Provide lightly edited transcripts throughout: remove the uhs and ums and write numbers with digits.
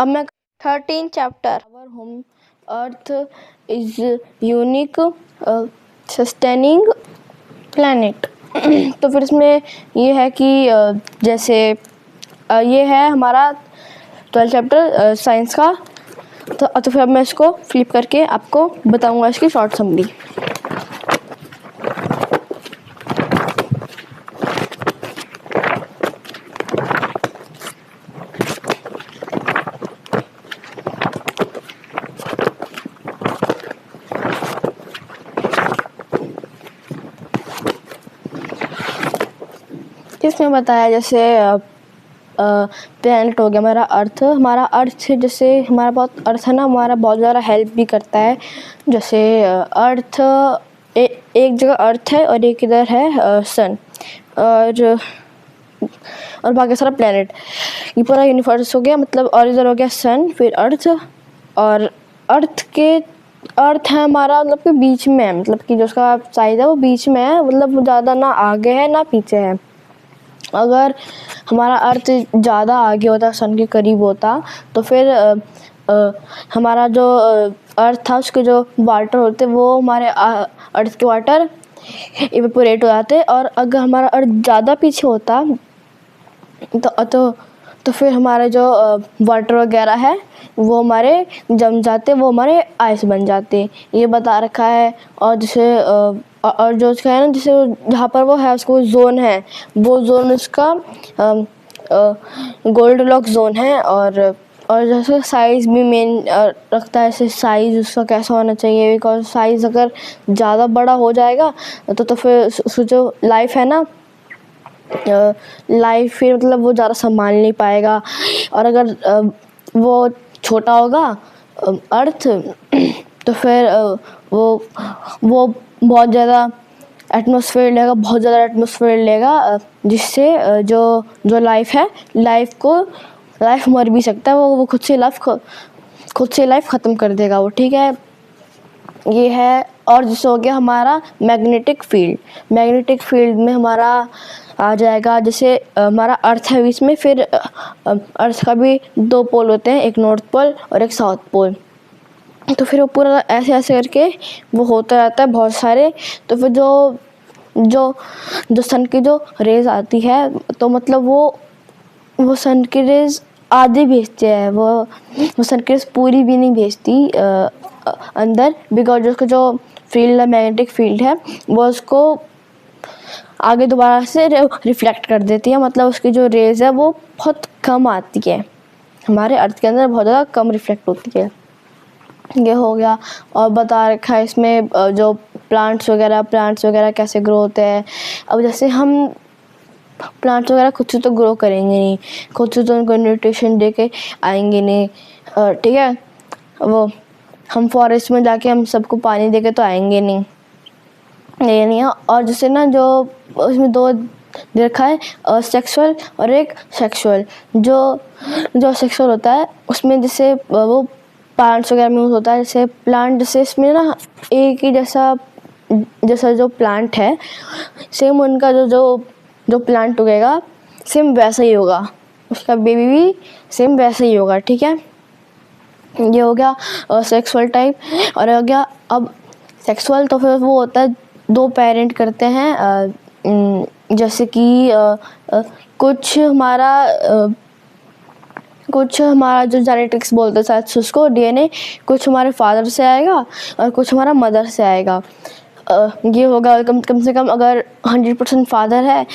अब मैं 13 chapter our home earth is unique sustaining planet. तो फिर इसमें ये है कि जैसे ये है हमारा 12 चैप्टर साइंस का। तो फिर अब मैं इसको फ्लिप करके आपको बताऊंगा इसकी शॉर्ट समरी। इसमें बताया जैसे प्लैनेट हो गया हमारा अर्थ जैसे हमारा बहुत अर्थ है ना, हमारा बहुत ज़्यादा हेल्प भी करता है। जैसे अर्थ एक जगह अर्थ है और एक इधर है सन और बाकी सारा प्लैनेट, ये पूरा यूनिवर्स हो गया मतलब। और इधर हो गया सन, फिर अर्थ, और अर्थ है हमारा मतलब कि बीच में है, मतलब कि जो उसका साइज है वो बीच में है, मतलब ज़्यादा ना आगे है ना पीछे है। अगर हमारा अर्थ ज़्यादा आगे होता, सन के करीब होता, तो फिर हमारा जो अर्थ था उसके जो वाटर होते वो हमारे अर्थ के वाटर इवेपोरेट हो जाते। और अगर हमारा अर्थ ज़्यादा पीछे होता तो फिर हमारे जो वाटर वगैरह है वो हमारे जम जाते, वो हमारे आइस बन जाते, ये बता रखा है। और जैसे और जो उसका है ना, जैसे जहाँ पर वो है उसको जोन है, वो जोन उसका गोल्ड लॉक जोन है। और जैसे साइज़ भी मेन रखता है, जैसे साइज़ उसका कैसा होना चाहिए, बिकॉज साइज़ अगर ज़्यादा बड़ा हो जाएगा तो फिर उसकी जो लाइफ है ना, लाइफ फिर मतलब वो ज़्यादा संभाल नहीं पाएगा। और अगर वो छोटा होगा अर्थ तो फिर वो बहुत ज़्यादा एटमॉस्फेयर लेगा, बहुत ज़्यादा एटमॉस्फेयर लेगा, जिससे जो लाइफ है, लाइफ मर भी सकता है, वो खुद से लाइफ ख़त्म कर देगा वो, ठीक है। ये है। और जैसे हो गया हमारा मैग्नेटिक फील्ड में हमारा आ जाएगा, जैसे हमारा अर्थ है बीच में, फिर अर्थ का भी 2 पोल होते हैं, एक नॉर्थ पोल और एक साउथ पोल। तो फिर वो पूरा ऐसे ऐसे करके वो होता रहता है बहुत सारे। तो फिर जो सन की जो रेज आती है, तो मतलब वो सन की रेज आधी भेजते हैं, वो सन की रेज पूरी भी नहीं भेजती अंदर, बिकॉज उसका जो फील्ड है, मैग्नेटिक फील्ड है, वो उसको आगे दोबारा से रिफ्लेक्ट कर देती है, मतलब उसकी जो रेज है वो बहुत कम आती है, हमारे अर्थ के अंदर बहुत ज़्यादा कम रिफ्लेक्ट होती है। ये हो गया। और बता रखा है इसमें जो प्लांट्स वगैरह कैसे ग्रो होते हैं। अब जैसे हम प्लांट्स वगैरह खुद से तो ग्रो करेंगे नहीं, खुद से तो उनको न्यूट्रिशन दे के आएंगे नहीं, ठीक है। वो हम फॉरेस्ट में जाके हम सबको पानी दे के तो आएंगे नहीं, ये नहीं है। और जैसे ना जो उसमें 2 देखा है, सेक्सुअल और एक सेक्सुअल। जो सेक्सुअल होता है उसमें जैसे वो प्लांट्स वगैरह में यूज़ होता है, जैसे प्लांट, जैसे इसमें ना एक ही जैसा जो प्लांट है, सेम उनका जो प्लांट उगेगा सेम वैसा ही होगा, उसका बेबी भी सेम वैसा ही होगा, ठीक है। ये हो गया सेक्सुअल टाइप। और हो गया अब सेक्सुअल, तो फिर वो होता है 2 पेरेंट करते हैं, जैसे कि कुछ हमारा जो जेनेटिक्स बोलते हैं शायद उसको, डीएनए, कुछ हमारे फादर से आएगा और कुछ हमारा मदर से आएगा। ये होगा कम से कम अगर 100% फादर है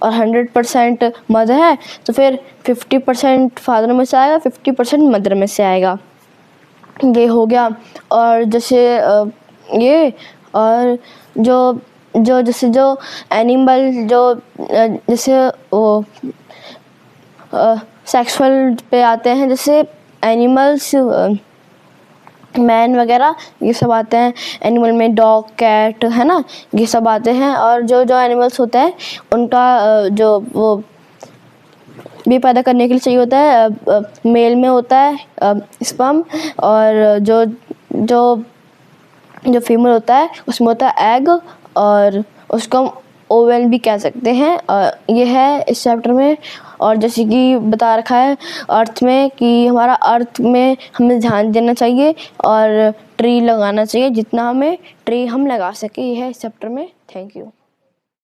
और 100% मदर है, तो फिर 50% फादर में से आएगा, 50% मदर में से आएगा। ये हो गया। और जैसे ये, और जैसे जो एनिमल जैसे वो सेक्सुअल पे आते हैं, जैसे एनिमल्स, मैन वगैरह ये सब आते हैं एनिमल में, डॉग, कैट है ना, ये सब आते हैं। और जो एनिमल्स होते हैं उनका जो वो भी पैदा करने के लिए चाहिए होता है, मेल में होता है स्पर्म, और जो फीमेल होता है उसमें होता है एग, और उसको ओवन भी कह सकते हैं। ये है इस चैप्टर में। और जैसे कि बता रखा है अर्थ में कि हमारा अर्थ में हमें ध्यान देना चाहिए और ट्री लगाना चाहिए, जितना हमें ट्री हम लगा सके, ये है इस चैप्टर में। Thank you.